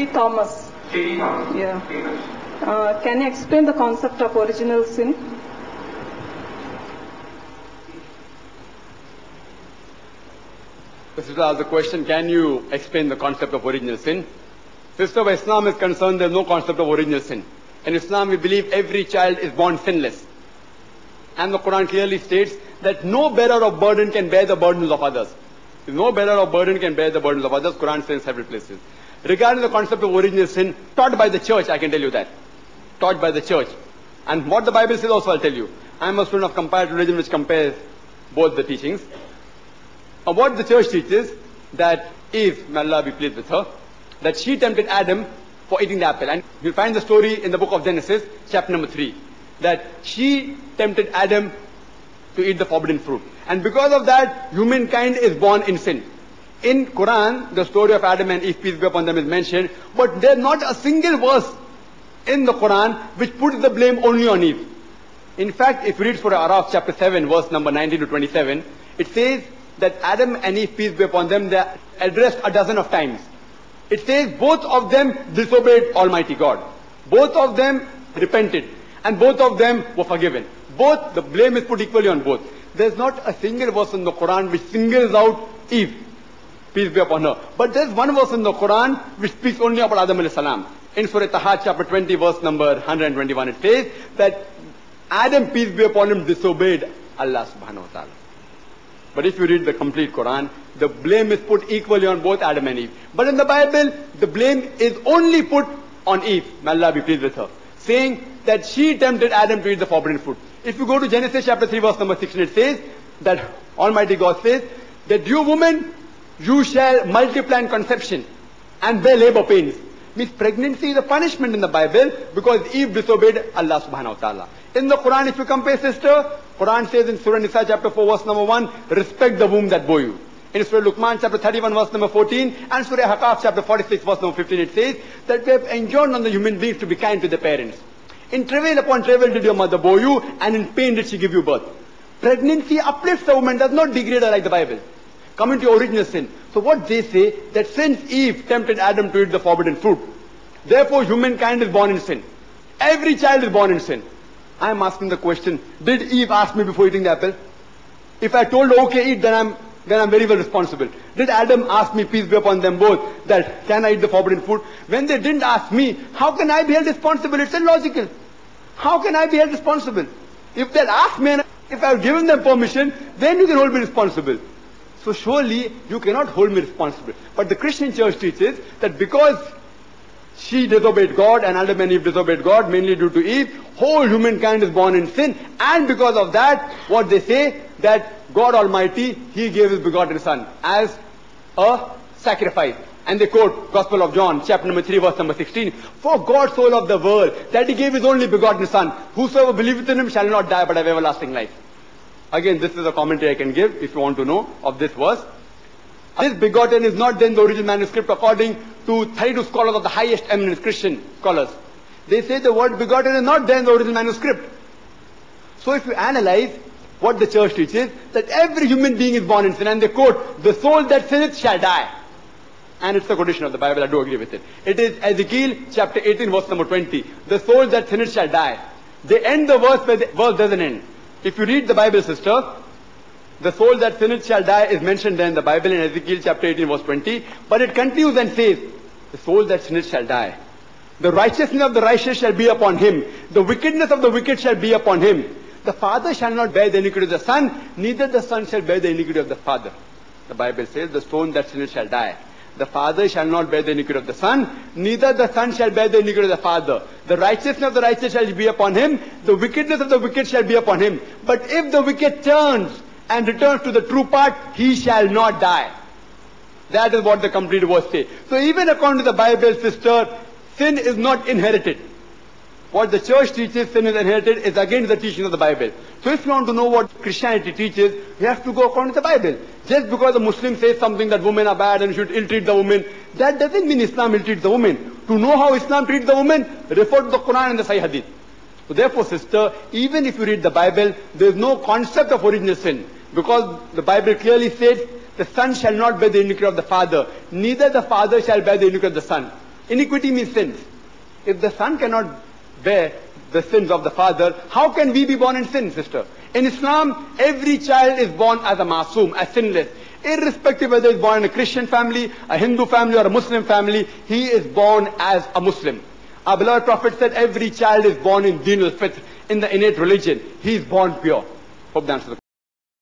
C.D. Thomas. C.D. Thomas. Yeah. Can you explain the concept of original sin? The sister asked the question, can you explain the concept of original sin? Sister, where Islam is concerned, there is no concept of original sin. In Islam, we believe every child is born sinless. And the Quran clearly states that no bearer of burden can bear the burdens of others. No bearer of burden can bear the burdens of others. Quran says in several places. Regarding the concept of original sin, taught by the church, I can tell you that. Taught by the church. And what the Bible says also, I'll tell you. I'm a student of comparative religion which compares both the teachings. What the church teaches, that Eve, may Allah be pleased with her, that she tempted Adam for eating the apple. And you'll find the story in the book of Genesis, chapter number 3, that she tempted Adam to eat the forbidden fruit. And because of that, humankind is born in sin. In Quran, the story of Adam and Eve, peace be upon them, is mentioned, but there's not a single verse in the Quran which puts the blame only on Eve. In fact, if you read Surah Araf, chapter 7, verse number 19 to 27, it says that Adam and Eve, peace be upon them, they are addressed a dozen of times. It says both of them disobeyed Almighty God. Both of them repented. And both of them were forgiven. Both, the blame is put equally on both. There's not a single verse in the Quran which singles out Eve, peace be upon her. But there's one verse in the Quran which speaks only about Adam alayhi salam. In Surah Taha, chapter 20, verse number 121, it says that Adam, peace be upon him, disobeyed Allah subhanahu wa ta'ala. But if you read the complete Quran, the blame is put equally on both Adam and Eve. But in the Bible, the blame is only put on Eve, may Allah be pleased with her, saying that she tempted Adam to eat the forbidden fruit. If you go to Genesis chapter 3, verse number 16, it says that Almighty God says that you woman, you shall multiply in conception and bear labor pains. Means pregnancy is a punishment in the Bible because Eve disobeyed Allah subhanahu wa ta'ala. In the Quran, if you compare, sister, Quran says in Surah Nisa chapter 4, verse number 1, respect the womb that bore you. In Surah Luqman chapter 31, verse number 14, and Surah Ahqaf chapter 46, verse number 15, it says that we have enjoined on the human beings to be kind to their parents. In travail upon travail did your mother bore you, and in pain did she give you birth. Pregnancy uplifts a woman, does not degrade her like the Bible. Coming to your original sin. So what they say, that since Eve tempted Adam to eat the forbidden fruit, therefore humankind is born in sin. Every child is born in sin. I am asking the question, did Eve ask me before eating the apple? If I told her, okay, eat, then I'm very well responsible. Did Adam ask me, peace be upon them both, that can I eat the forbidden fruit? When they didn't ask me, how can I be held responsible? It's illogical. How can I be held responsible? If they'd asked me and if I've given them permission, then you can hold me responsible. So surely you cannot hold me responsible. But the Christian church teaches that because she disobeyed God and Adam and Eve disobeyed God, mainly due to Eve, whole humankind is born in sin. And because of that, what they say, that God Almighty, He gave His begotten Son as a sacrifice. And they quote Gospel of John, chapter number 3, verse number 16. For God so loved the world, that He gave His only begotten Son. Whosoever believeth in Him shall not die, but have everlasting life. Again, this is a commentary I can give, if you want to know, of this verse. This begotten is not then the original manuscript according to 32 scholars of the highest eminence, Christian scholars. They say the word begotten is not there in the original manuscript. So if you analyze what the church teaches, that every human being is born in sin, and they quote, the soul that sinneth shall die. And it's a quotation of the Bible, I do agree with it. It is Ezekiel chapter 18, verse number 20. The soul that sinneth shall die. They end the verse where the verse doesn't end. If you read the Bible, sister, the soul that sinneth shall die is mentioned there in the Bible in Ezekiel chapter 18, verse 20. But it continues and says, the soul that sinneth shall die. The righteousness of the righteous shall be upon him. The wickedness of the wicked shall be upon him. The father shall not bear the iniquity of the son, neither the son shall bear the iniquity of the father. The Bible says, the soul that sinneth shall die. The father shall not bear the iniquity of the son, neither the son shall bear the iniquity of the father. The righteousness of the righteous shall be upon him, the wickedness of the wicked shall be upon him. But if the wicked turns and returns to the true path, he shall not die. That is what the complete verse says. So even according to the Bible, sister, sin is not inherited. What the church teaches, sin is inherited, is against the teaching of the Bible. So if you want to know what Christianity teaches, you have to go according to the Bible. Just because a Muslim says something that women are bad and should ill-treat the woman, that doesn't mean Islam ill-treats the woman. To know how Islam treats the woman, refer to the Quran and the Sahih Hadith. So therefore, sister, even if you read the Bible, there is no concept of original sin. Because the Bible clearly says, the son shall not bear the iniquity of the father, neither the father shall bear the iniquity of the son. Iniquity means sins. If the son cannot bear the sins of the father, how can we be born in sin, sister? In Islam, every child is born as a masoom, as sinless. Irrespective whether he is born in a Christian family, a Hindu family or a Muslim family, he is born as a Muslim. Our beloved Prophet said every child is born in Deen al-Fitr, in the innate religion. He is born pure. Hope that answers the question.